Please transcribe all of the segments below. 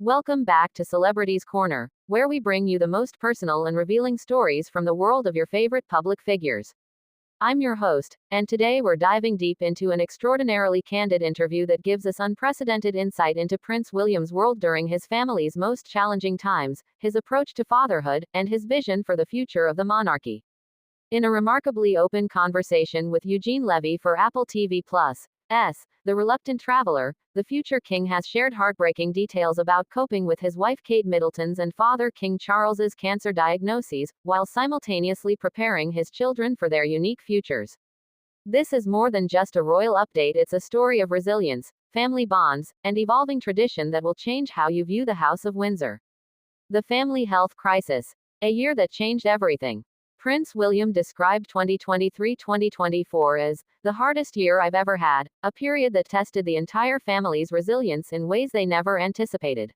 Welcome back to Celebrities Corner, where we bring you the most personal and revealing stories from the world of your favorite public figures. I'm your host, and today we're diving deep into an extraordinarily candid interview that gives us unprecedented insight into Prince William's world during his family's most challenging times, his approach to fatherhood, and his vision for the future of the monarchy. In a remarkably open conversation with Eugene Levy for Apple TV Plus, The Reluctant Traveler, the future king has shared heartbreaking details about coping with his wife Kate Middleton's and father King Charles's cancer diagnoses, while simultaneously preparing his children for their unique futures. This is more than just a royal update, it's a story of resilience, family bonds, and evolving tradition that will change how you view the House of Windsor. The family health crisis. A year that changed everything. Prince William described 2023-2024 as the hardest year I've ever had, a period that tested the entire family's resilience in ways they never anticipated.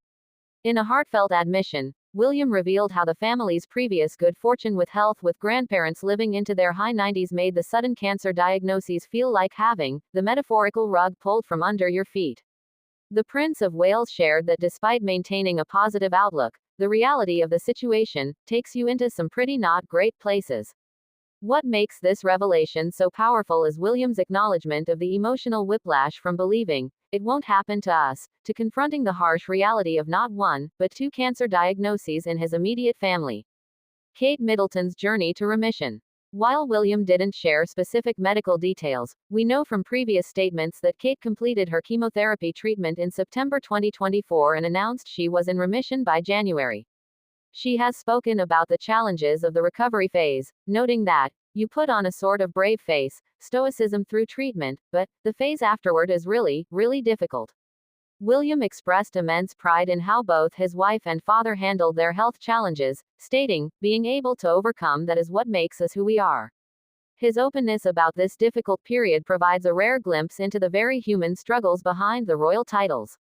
In a heartfelt admission, William revealed how the family's previous good fortune with health, with grandparents living into their high 90s, made the sudden cancer diagnoses feel like having the metaphorical rug pulled from under your feet. The Prince of Wales shared that despite maintaining a positive outlook, the reality of the situation takes you into some pretty not great places. What makes this revelation so powerful is William's acknowledgement of the emotional whiplash from believing it won't happen to us, to confronting the harsh reality of not one, but two cancer diagnoses in his immediate family. Kate Middleton's journey to remission. While William didn't share specific medical details, we know from previous statements that Kate completed her chemotherapy treatment in September 2024 and announced she was in remission by January. She has spoken about the challenges of the recovery phase, noting that, "You put on a sort of brave face, stoicism through treatment, but the phase afterward is really, really difficult." William expressed immense pride in how both his wife and father handled their health challenges, stating, "Being able to overcome that is what makes us who we are." His openness about this difficult period provides a rare glimpse into the very human struggles behind the royal titles.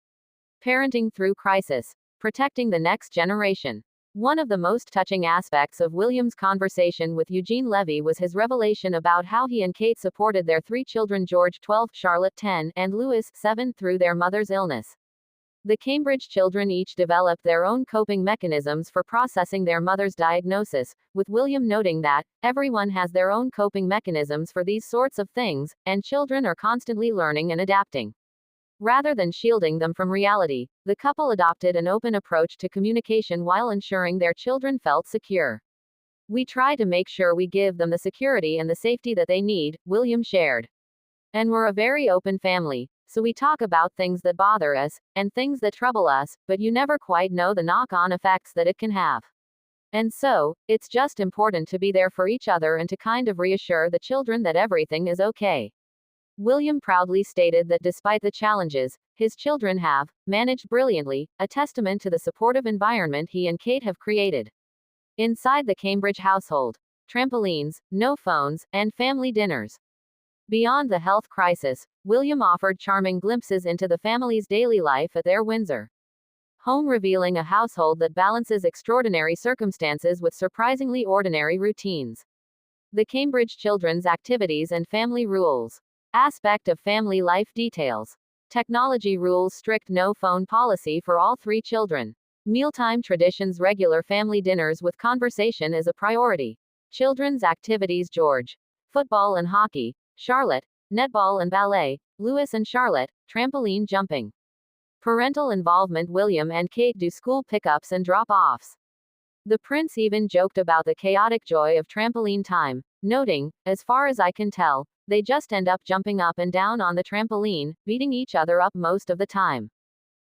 Parenting through crisis. Protecting the next generation. One of the most touching aspects of William's conversation with Eugene Levy was his revelation about how he and Kate supported their three children, George 12, Charlotte 10, and Louis 7, through their mother's illness. The Cambridge children each developed their own coping mechanisms for processing their mother's diagnosis, with William noting that everyone has their own coping mechanisms for these sorts of things, and children are constantly learning and adapting. Rather than shielding them from reality, the couple adopted an open approach to communication while ensuring their children felt secure. "We try to make sure we give them the security and the safety that they need," William shared. "And we're a very open family, so we talk about things that bother us, and things that trouble us, but you never quite know the knock-on effects that it can have. And so, it's just important to be there for each other and to kind of reassure the children that everything is okay." William proudly stated that despite the challenges, his children have managed brilliantly, a testament to the supportive environment he and Kate have created. Inside the Cambridge household. Trampolines, no phones, and family dinners. Beyond the health crisis, William offered charming glimpses into the family's daily life at their Windsor home, revealing a household that balances extraordinary circumstances with surprisingly ordinary routines. The Cambridge children's activities and family rules. Aspect of family life details. Technology rules, strict no-phone policy for all three children. Mealtime traditions, regular family dinners with conversation as a priority. Children's activities, George. Football and hockey. Charlotte. Netball and ballet. Louis and Charlotte. Trampoline jumping. Parental involvement, William and Kate do school pickups and drop-offs. The prince even joked about the chaotic joy of trampoline time, noting, "As far as I can tell, they just end up jumping up and down on the trampoline, beating each other up most of the time.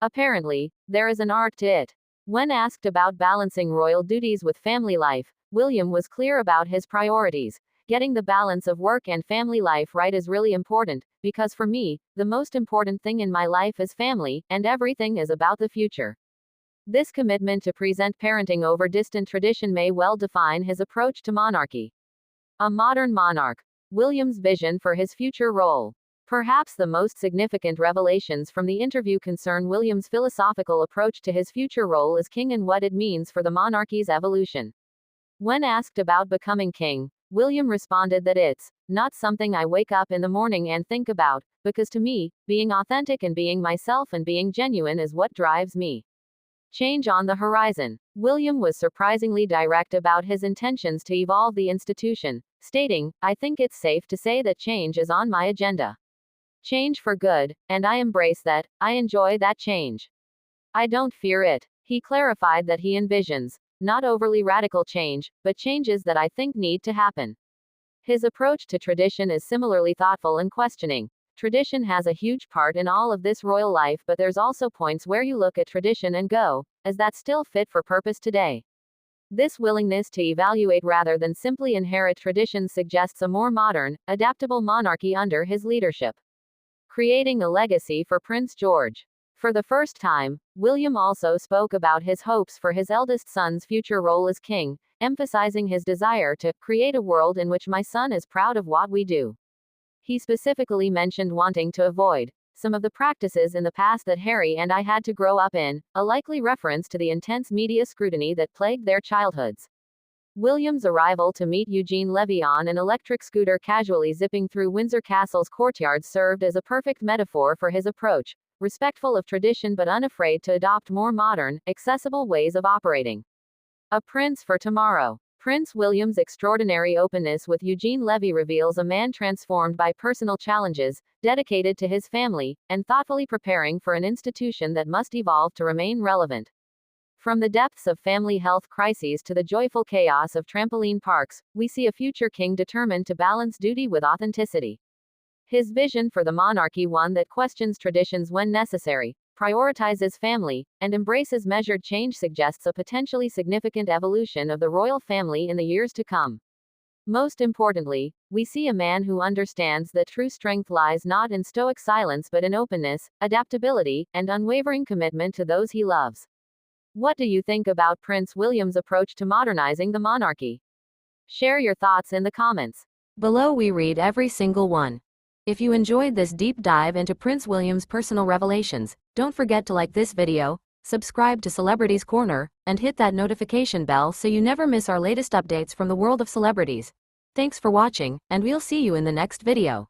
Apparently, there is an art to it." When asked about balancing royal duties with family life, William was clear about his priorities. "Getting the balance of work and family life right is really important, because for me, the most important thing in my life is family, and everything is about the future." This commitment to present parenting over distant tradition may well define his approach to monarchy. A modern monarch. William's vision for his future role. Perhaps the most significant revelations from the interview concern William's philosophical approach to his future role as king and what it means for the monarchy's evolution. When asked about becoming king, William responded that "It's not something I wake up in the morning and think about, because to me, being authentic and being myself and being genuine is what drives me." Change on the horizon. William was surprisingly direct about his intentions to evolve the institution, stating, "I think it's safe to say that change is on my agenda. Change for good, and I embrace that. I enjoy that change. I don't fear it." He clarified that he envisions not overly radical change, but changes that I think need to happen. His approach to tradition is similarly thoughtful and questioning. Tradition has a huge part in all of this royal life, but there's also points where you look at tradition and go, is that still fit for purpose today? This willingness to evaluate rather than simply inherit traditions suggests a more modern, adaptable monarchy under his leadership. Creating a legacy for Prince George. For the first time, William also spoke about his hopes for his eldest son's future role as king, emphasizing his desire to create a world in which my son is proud of what we do. He specifically mentioned wanting to avoid some of the practices in the past that Harry and I had to grow up in, a likely reference to the intense media scrutiny that plagued their childhoods. William's arrival to meet Eugene Levy on an electric scooter casually zipping through Windsor Castle's courtyard served as a perfect metaphor for his approach, respectful of tradition but unafraid to adopt more modern, accessible ways of operating. A prince for tomorrow. Prince William's extraordinary openness with Eugene Levy reveals a man transformed by personal challenges, dedicated to his family, and thoughtfully preparing for an institution that must evolve to remain relevant. From the depths of family health crises to the joyful chaos of trampoline parks, we see a future king determined to balance duty with authenticity. His vision for the monarchy, one that questions traditions when necessary, prioritizes family, and embraces measured change, suggests a potentially significant evolution of the royal family in the years to come. Most importantly, we see a man who understands that true strength lies not in stoic silence but in openness, adaptability, and unwavering commitment to those he loves. What do you think about Prince William's approach to modernizing the monarchy? Share your thoughts in the comments below. We read every single one. If you enjoyed this deep dive into Prince William's personal revelations, don't forget to like this video, subscribe to Celebrities Corner, and hit that notification bell so you never miss our latest updates from the world of celebrities. Thanks for watching, and we'll see you in the next video.